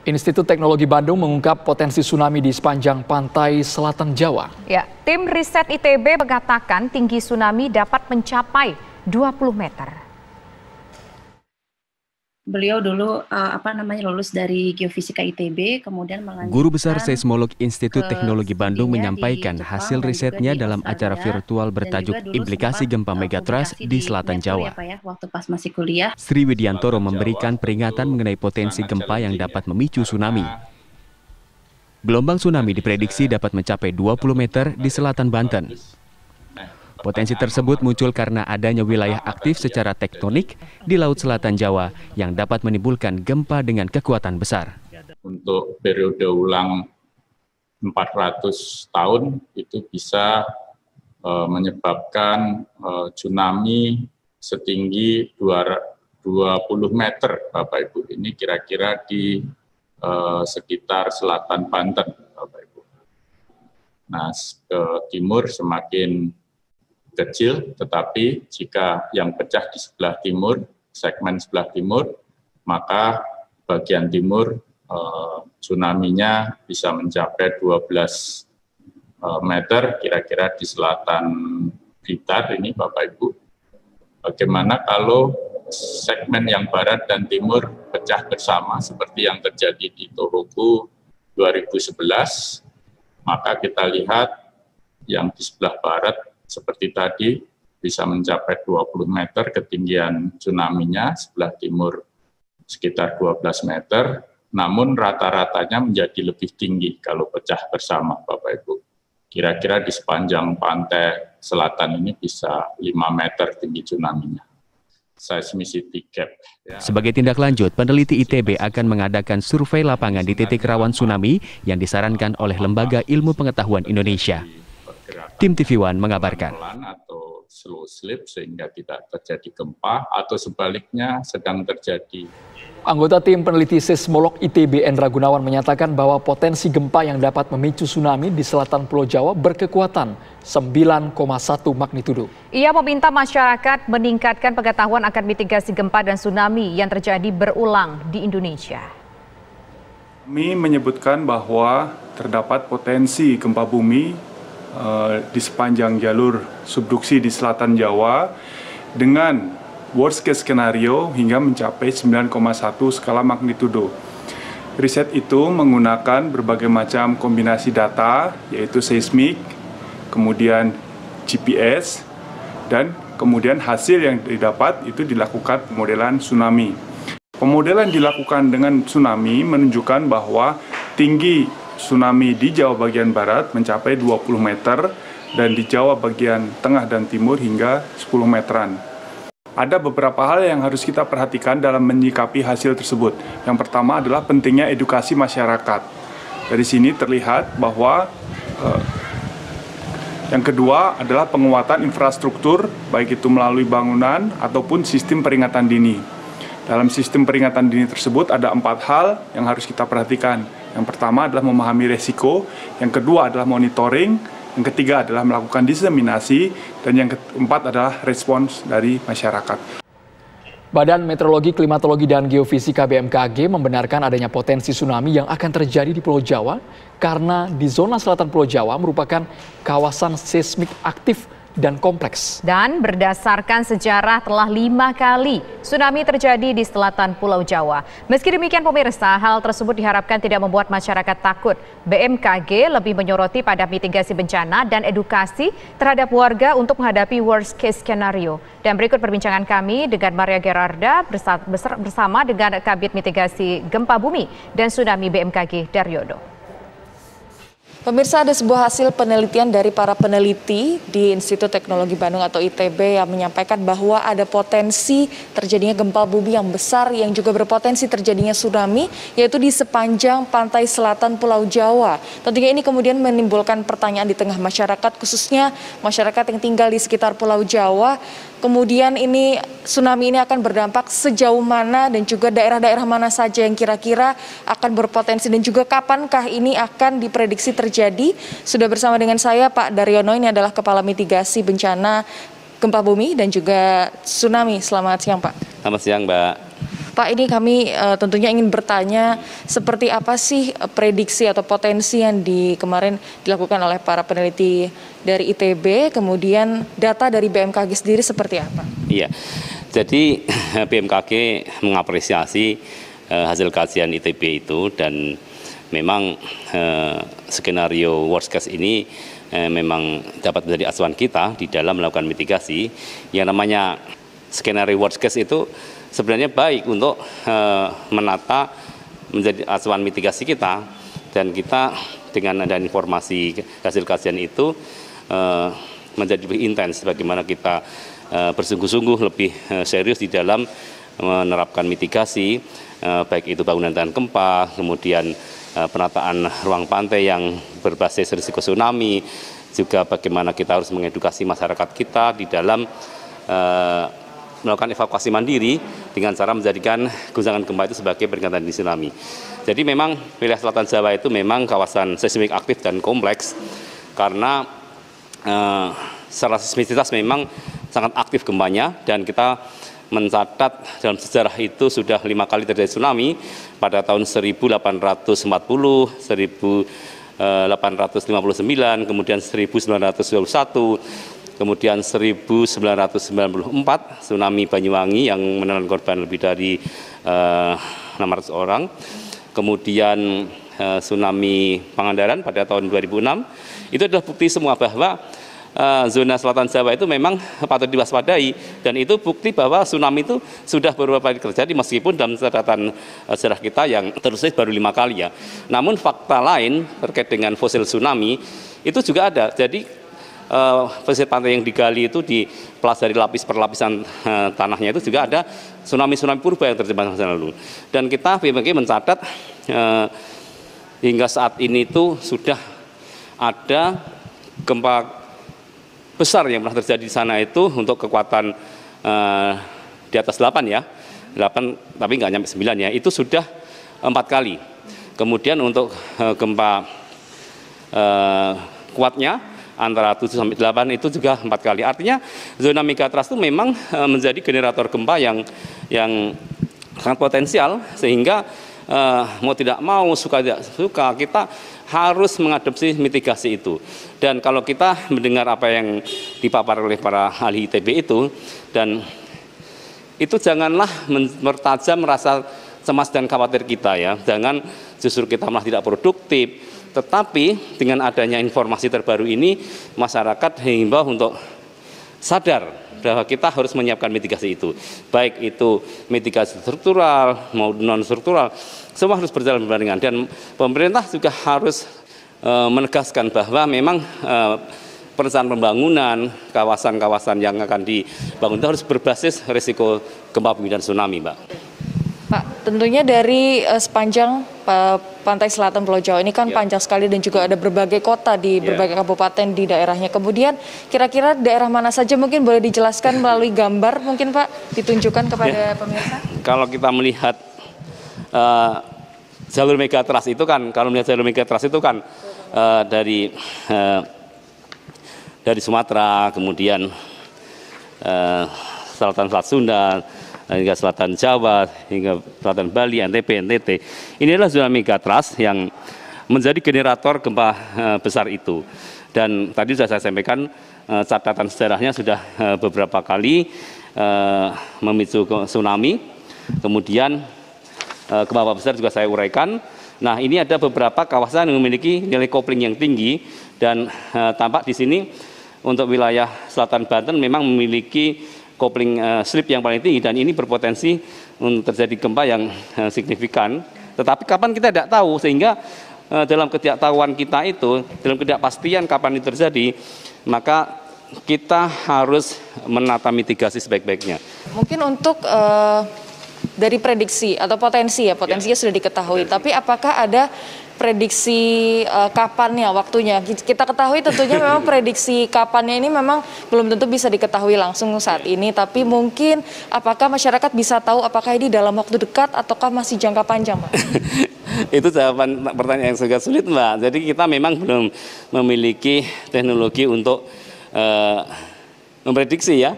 Institut Teknologi Bandung mengungkap potensi tsunami di sepanjang pantai selatan Jawa. Ya, tim riset ITB mengatakan tinggi tsunami dapat mencapai 20 meter. Beliau dulu lulus dari Geofisika ITB, kemudian melanjutkan. Guru Besar Seismolog Institut Teknologi Bandung menyampaikan hasil risetnya dalam acara virtual bertajuk Implikasi Gempa Megatrust di Selatan Jawa. Waktu pas masih kuliah. Sri Widiantoro memberikan peringatan mengenai potensi gempa yang dapat memicu tsunami. Gelombang tsunami diprediksi dapat mencapai 20 meter di selatan Banten. Potensi tersebut muncul karena adanya wilayah aktif secara tektonik di Laut Selatan Jawa yang dapat menimbulkan gempa dengan kekuatan besar. Untuk periode ulang 400 tahun itu bisa menyebabkan tsunami setinggi 20 meter, Bapak Ibu. Ini kira-kira di sekitar selatan Banten, Bapak Ibu. Nah, ke timur semakin kecil, tetapi jika yang pecah di sebelah timur, segmen sebelah timur, maka bagian timur tsunami-nya bisa mencapai 12 meter, kira-kira di selatan Blitar ini Bapak Ibu. Bagaimana kalau segmen yang barat dan timur pecah bersama seperti yang terjadi di Tohoku 2011, maka kita lihat yang di sebelah barat seperti tadi bisa mencapai 20 meter ketinggian tsunami-nya, sebelah timur sekitar 12 meter, namun rata-ratanya menjadi lebih tinggi kalau pecah bersama, Bapak Ibu. Kira-kira di sepanjang pantai selatan ini bisa 5 meter tinggi tsunami-nya. Seismicity gap. Ya. Sebagai tindak lanjut, peneliti ITB akan mengadakan survei lapangan di titik rawan tsunami yang disarankan oleh Lembaga Ilmu Pengetahuan Indonesia. Tim TV One mengabarkan. Atau slow slip sehingga tidak terjadi gempa atau sebaliknya sedang terjadi. Anggota tim peneliti seismolog ITB Endra Gunawan menyatakan bahwa potensi gempa yang dapat memicu tsunami di selatan Pulau Jawa berkekuatan 9,1 magnitudo. Ia meminta masyarakat meningkatkan pengetahuan akan mitigasi gempa dan tsunami yang terjadi berulang di Indonesia. Kami menyebutkan bahwa terdapat potensi gempa bumi di sepanjang jalur subduksi di selatan Jawa dengan worst case skenario hingga mencapai 9,1 skala magnitudo. Riset itu menggunakan berbagai macam kombinasi data, yaitu seismik, kemudian GPS, dan kemudian hasil yang didapat itu dilakukan pemodelan tsunami. Pemodelan dilakukan dengan tsunami menunjukkan bahwa tinggi tsunami di Jawa bagian barat mencapai 20 meter dan di Jawa bagian tengah dan timur hingga 10 meteran. Ada beberapa hal yang harus kita perhatikan dalam menyikapi hasil tersebut. Yang pertama adalah pentingnya edukasi masyarakat. Dari sini terlihat bahwa yang kedua adalah penguatan infrastruktur, baik itu melalui bangunan ataupun sistem peringatan dini. Dalam sistem peringatan dini tersebut ada 4 hal yang harus kita perhatikan. Yang pertama adalah memahami resiko, yang kedua adalah monitoring, yang ketiga adalah melakukan diseminasi, dan yang keempat adalah respons dari masyarakat. Badan Meteorologi, Klimatologi, dan Geofisika BMKG membenarkan adanya potensi tsunami yang akan terjadi di Pulau Jawa karena di zona selatan Pulau Jawa merupakan kawasan seismik aktif dan kompleks. Dan berdasarkan sejarah telah 5 kali tsunami terjadi di selatan Pulau Jawa. Meski demikian pemirsa, hal tersebut diharapkan tidak membuat masyarakat takut. BMKG lebih menyoroti pada mitigasi bencana dan edukasi terhadap warga untuk menghadapi worst case skenario. Dan berikut perbincangan kami dengan Maria Gerarda bersama dengan Kabid Mitigasi Gempa Bumi dan Tsunami BMKG Daryono. Pemirsa, ada sebuah hasil penelitian dari para peneliti di Institut Teknologi Bandung atau ITB yang menyampaikan bahwa ada potensi terjadinya gempa bumi yang besar yang juga berpotensi terjadinya tsunami, yaitu di sepanjang pantai selatan Pulau Jawa. Tentunya ini kemudian menimbulkan pertanyaan di tengah masyarakat, khususnya masyarakat yang tinggal di sekitar Pulau Jawa. Kemudian ini tsunami ini akan berdampak sejauh mana dan juga daerah-daerah mana saja yang kira-kira akan berpotensi dan juga kapankah ini akan diprediksi terjadi. Sudah bersama dengan saya Pak Daryono, ini adalah Kepala Mitigasi Bencana Gempa Bumi dan juga Tsunami. Selamat siang Pak. Selamat siang Mbak. Pak, ini kami tentunya ingin bertanya seperti apa sih prediksi atau potensi yang kemarin dilakukan oleh para peneliti dari ITB, kemudian data dari BMKG sendiri seperti apa? Iya, jadi BMKG mengapresiasi hasil kajian ITB itu, dan memang skenario worst case ini memang dapat menjadi acuan kita di dalam melakukan mitigasi. Yang namanya skenario worst case itu sebenarnya baik untuk menata menjadi acuan mitigasi kita, dan kita dengan ada informasi hasil kajian itu menjadi lebih intens bagaimana kita bersungguh-sungguh lebih serius di dalam menerapkan mitigasi, baik itu bangunan tahan gempa, kemudian penataan ruang pantai yang berbasis risiko tsunami, juga bagaimana kita harus mengedukasi masyarakat kita di dalam melakukan evakuasi mandiri dengan cara menjadikan guncangan gempa itu sebagai peringatan dini tsunami. Jadi memang wilayah Selatan Jawa itu memang kawasan seismik aktif dan kompleks, karena secara seismisitas memang sangat aktif gempanya, dan kita mencatat dalam sejarah itu sudah 5 kali terjadi tsunami pada tahun 1840, 1859, kemudian 1921, kemudian 1994 tsunami Banyuwangi yang menelan korban lebih dari 600 orang. Kemudian tsunami Pangandaran pada tahun 2006. Itu adalah bukti semua bahwa zona Selatan Jawa itu memang patut diwaspadai, dan itu bukti bahwa tsunami itu sudah beberapa kali terjadi, meskipun dalam catatan sejarah kita yang tertulis baru 5 kali ya. Namun fakta lain terkait dengan fosil tsunami itu juga ada. Jadi pesisir pantai yang digali itu dipelajari lapis per lapisan tanahnya, itu juga ada tsunami-tsunami purba yang terjadi masa lalu. Dan kita BMKG mencatat hingga saat ini itu sudah ada gempa besar yang pernah terjadi di sana itu untuk kekuatan di atas 8 ya, 8 tapi nggak nyampe 9 ya, itu sudah 4 kali. Kemudian untuk gempa kuatnya antara 7 sampai 8 itu juga 4 kali. Artinya zona megatrust itu memang menjadi generator gempa yang sangat potensial, sehingga mau tidak mau, suka tidak suka, kita harus mengadopsi mitigasi itu. Dan kalau kita mendengar apa yang dipaparkan oleh para ahli ITB itu, dan itu janganlah mempertajam rasa cemas dan khawatir kita ya. Jangan justru kita malah tidak produktif. Tetapi dengan adanya informasi terbaru ini, masyarakat dihimbau untuk sadar bahwa kita harus menyiapkan mitigasi itu. Baik itu mitigasi struktural maupun non-struktural, semua harus berjalan berbarengan. Dan pemerintah juga harus menegaskan bahwa memang perencanaan pembangunan kawasan-kawasan yang akan dibangun itu harus berbasis risiko gempa bumi dan tsunami, Mbak. Pak, tentunya dari sepanjang pantai selatan Pulau Jawa ini kan panjang sekali, dan juga ada berbagai kota di berbagai kabupaten di daerahnya. Kemudian kira-kira daerah mana saja, mungkin boleh dijelaskan melalui gambar mungkin Pak, ditunjukkan kepada pemirsa? Kalau kita melihat jalur megatrust itu kan, dari Sumatera, kemudian selatan Selat Sunda, hingga selatan Jawa, hingga selatan Bali, NTB, NTT. Ini adalah zona megatrust yang menjadi generator gempa besar itu. Dan tadi sudah saya sampaikan, catatan sejarahnya sudah beberapa kali memicu tsunami. Kemudian gempa besar juga saya uraikan. Nah, ini ada beberapa kawasan yang memiliki nilai kopling yang tinggi, dan tampak di sini untuk wilayah selatan Banten memang memiliki kopling slip yang paling tinggi, dan ini berpotensi untuk terjadi gempa yang signifikan. Tetapi kapan kita tidak tahu, sehingga dalam ketidaktahuan kita itu, dalam ketidakpastian kapan itu terjadi, maka kita harus menata mitigasi sebaik-baiknya. Mungkin untuk dari prediksi atau potensinya sudah diketahui, tapi apakah ada prediksi kapannya, waktunya? Kita ketahui tentunya memang prediksi kapannya ini memang belum tentu bisa diketahui langsung saat ini, tapi mungkin apakah masyarakat bisa tahu apakah ini dalam waktu dekat ataukah masih jangka panjang, Pak? Itu jawaban pertanyaan yang sangat sulit, Mbak. Jadi kita memang belum memiliki teknologi untuk memprediksi ya.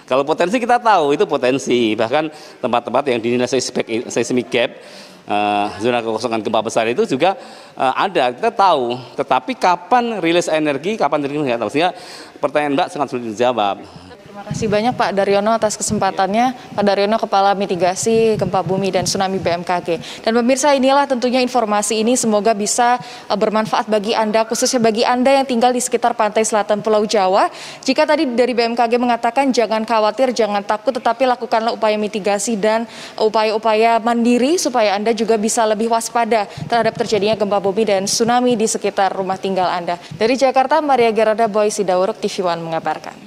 Kalau potensi kita tahu itu potensi, bahkan tempat-tempat yang dinilai seismic gap, zona kekosongan gempa besar itu juga ada, kita tahu. Tetapi kapan rilis energi, kapan nggak tahu. Sehingga pertanyaan Mbak sangat sulit dijawab. Terima kasih banyak Pak Daryono atas kesempatannya. Pak Daryono, Kepala Mitigasi Gempa Bumi dan Tsunami BMKG. Dan pemirsa, inilah tentunya informasi ini semoga bisa bermanfaat bagi Anda, khususnya bagi Anda yang tinggal di sekitar pantai selatan Pulau Jawa. Jika tadi dari BMKG mengatakan jangan khawatir, jangan takut, tetapi lakukanlah upaya mitigasi dan upaya-upaya mandiri supaya Anda juga bisa lebih waspada terhadap terjadinya gempa bumi dan tsunami di sekitar rumah tinggal Anda. Dari Jakarta, Maria Gerada Boy Sidauruk, TV One mengabarkan.